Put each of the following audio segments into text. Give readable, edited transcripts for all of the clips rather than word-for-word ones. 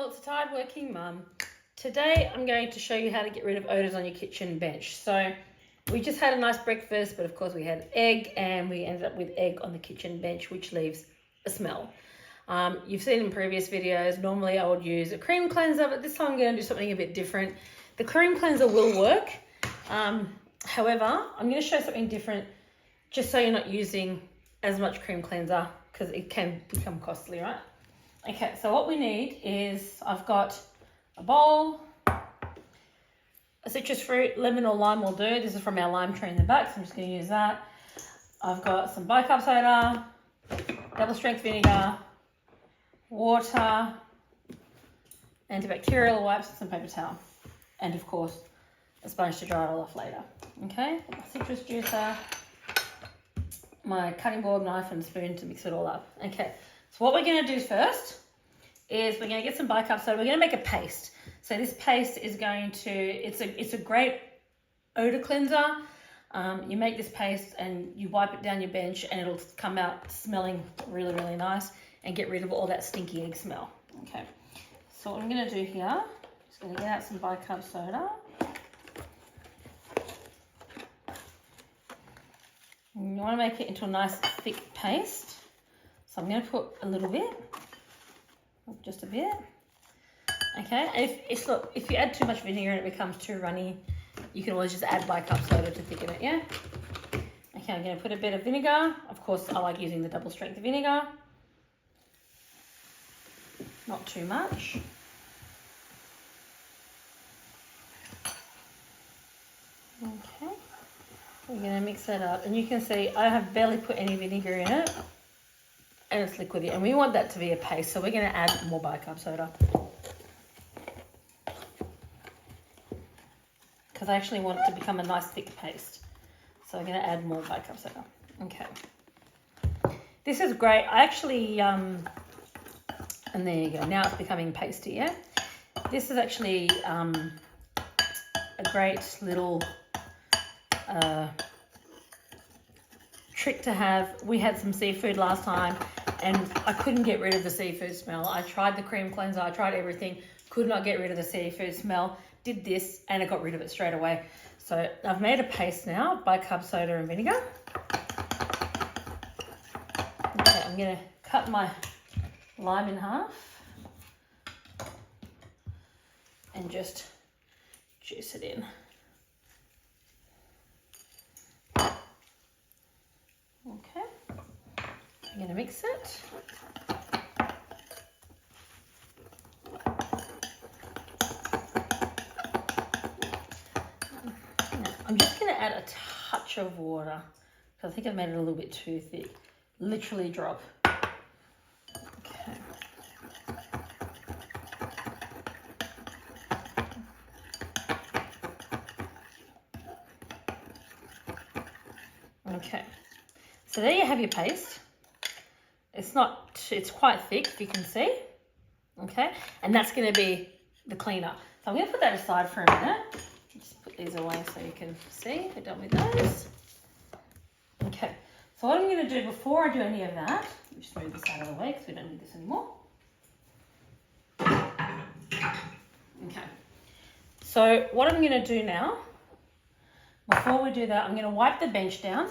Well, it's a tired working mum. Today I'm going to show you how to get rid of odours on your kitchen bench. So we just had a nice breakfast, but of course we had egg and we ended up with egg on the kitchen bench, which leaves a smell. You've seen in previous videos, normally I would use a cream cleanser, but this time I'm going to do something a bit different. The cream cleanser will work. However, I'm going to show something different just so you're not using as much cream cleanser because it can become costly, right? Okay, so what we need is, I've got a bowl, a citrus fruit, lemon or lime will do. This is from our lime tree in the back, so I'm just going to use that. I've got some bicarb soda, double strength vinegar, water, antibacterial wipes, and some paper towel. And of course, a sponge to dry it all off later. Okay, my citrus juicer, my cutting board, knife and spoon to mix it all up. Okay, so what we're going to do first is we're going to get some bicarb soda. We're going to make a paste. So this paste is going to, it's a great odor cleanser. You make this paste and you wipe it down your bench and it'll come out smelling really, really nice and get rid of all that stinky egg smell. Okay, so what I'm going to do here, I'm just going to get out some bicarb soda. And you want to make it into a nice thick paste. So I'm going to put a little bit, just a bit. Okay, and if you add too much vinegar and it becomes too runny, you can always just add bicarb soda to thicken it, yeah? Okay, I'm going to put a bit of vinegar. Of course, I like using the double strength vinegar. Not too much. Okay, we're going to mix that up. And you can see I have barely put any vinegar in it. And it's liquidy. And we want that to be a paste, so we're going to add more bicarb soda. Because I actually want it to become a nice thick paste. So I'm going to add more bicarb soda. Okay. This is great. I actually, and there you go. Now it's becoming pasty, yeah? This is actually a great little trick to have. We had some seafood last time and I couldn't get rid of the seafood smell. I tried the cream cleanser, I tried everything, could not get rid of the seafood smell. Did this and it got rid of it straight away. So I've made a paste now, bicarb soda and vinegar. Okay, I'm gonna cut my lime in half and just juice it in. Okay, I'm going to mix it. Now, I'm just going to add a touch of water because I think I've made it a little bit too thick. Literally drop. Okay. Okay. So there you have your paste. It's quite thick, if you can see. Okay, and that's going to be the cleaner. So I'm going to put that aside for a minute. Just put these away so you can see. We're done with those. Okay, so what I'm going to do before I do any of that, just move this out of the way because we don't need this anymore. Okay, so what I'm going to do now, before we do that, I'm going to wipe the bench down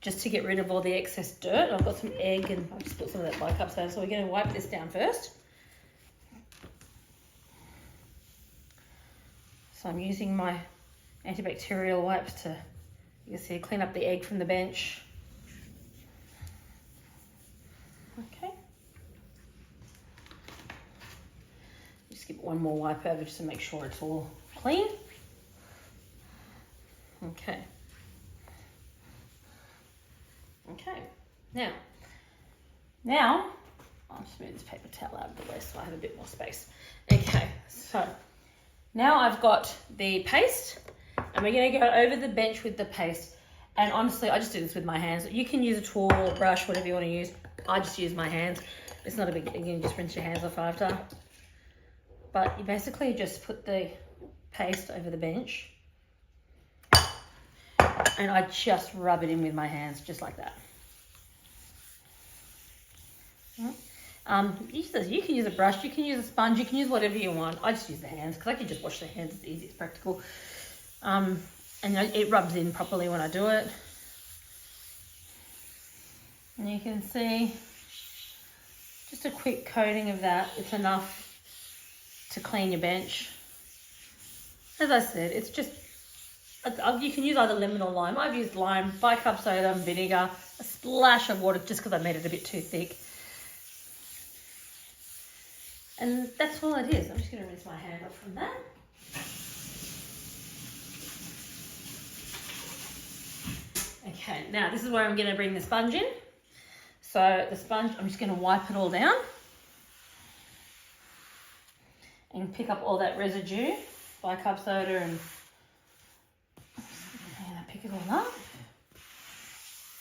just to get rid of all the excess dirt. I've got some egg and I've just put some of that bicarb soda, so we're going to wipe this down first. So I'm using my antibacterial wipes to, you can see, clean up the egg from the bench. Okay. Just give it one more wipe over just to make sure it's all clean. Okay. Okay, now I'll just move this paper towel out of the way so I have a bit more space. Okay, so now I've got the paste and we're going to go over the bench with the paste. And honestly, I just do this with my hands. You can use a tool or a brush, whatever you want to use. I just use my hands. It's not a big thing, you can just rinse your hands off after. But you basically just put the paste over the bench. And I just rub it in with my hands, just like that. You can use a brush, you can use a sponge, you can use whatever you want. I just use the hands because I can just wash the hands. It's easy, it's practical. And it rubs in properly when I do it. And you can see just a quick coating of that. It's enough to clean your bench. As I said, it's just, you can use either lemon or lime. I've used lime, bicarb soda and vinegar, a splash of water just because I made it a bit too thick. And that's all it is. I'm just going to rinse my hand off from that. Okay, now this is where I'm going to bring the sponge in. So the sponge, I'm just going to wipe it all down and pick up all that residue, bicarb soda, and I pick it all up.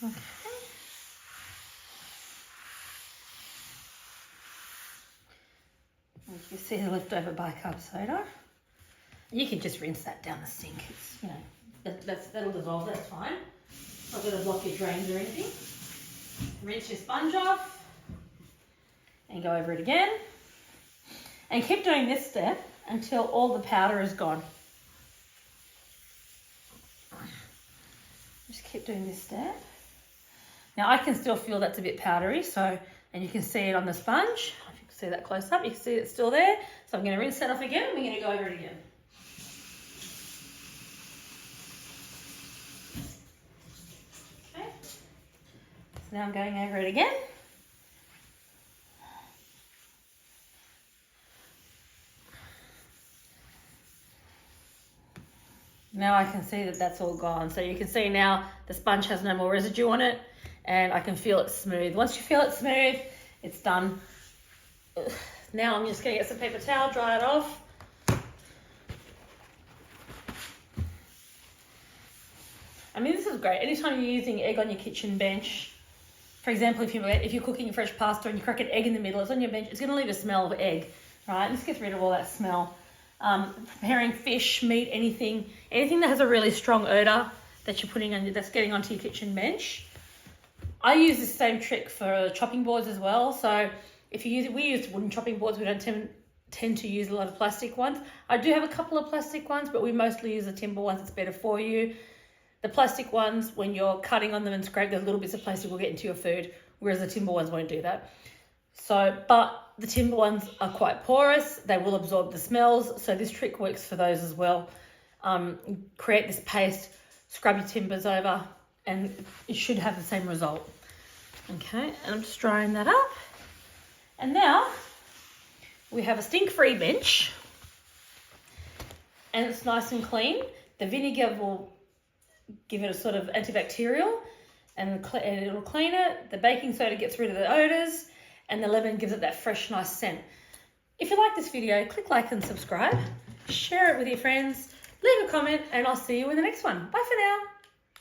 Okay. And you see the leftover bicarb soda. You can just rinse that down the sink. It's, you know, that'll dissolve. That's fine. Not going to block your drains or anything. Rinse your sponge off and go over it again. And keep doing this step until all the powder is gone. Just keep doing this step. Now I can still feel that's a bit powdery, so, and you can see it on the sponge. If you can see that close up, you can see it's still there. So I'm going to rinse that off again, and we're going to go over it again. Okay. So now I'm going over it again. Now I can see that that's all gone. So you can see now the sponge has no more residue on it, and I can feel it smooth. Once you feel it smooth, it's done. Now I'm just going to get some paper towel, dry it off. I mean, this is great. Anytime you're using egg on your kitchen bench, for example, if you're cooking fresh pasta and you crack an egg in the middle, it's on your bench, it's going to leave a smell of egg, right? And this gets rid of all that smell. Preparing fish, meat, anything that has a really strong odor that you're putting on, that's getting onto your kitchen bench. I use the same trick for chopping boards as well. So if you use, we use wooden chopping boards. We don't tend to use a lot of plastic ones. I do have a couple of plastic ones, but we mostly use the timber ones. It's better for you. The plastic ones, when you're cutting on them and scrape, those little bits of plastic will get into your food, whereas the timber ones won't do that. So, but the timber ones are quite porous. They will absorb the smells. So this trick works for those as well. Create this paste, scrub your timbers over, and it should have the same result. Okay, and I'm just drying that up. And now we have a stink-free bench, and it's nice and clean. The vinegar will give it a sort of antibacterial, and it'll clean it. The baking soda gets rid of the odours, and the lemon gives it that fresh, nice scent. If you like this video, click like and subscribe. Share it with your friends. Leave a comment, and I'll see you in the next one. Bye for now.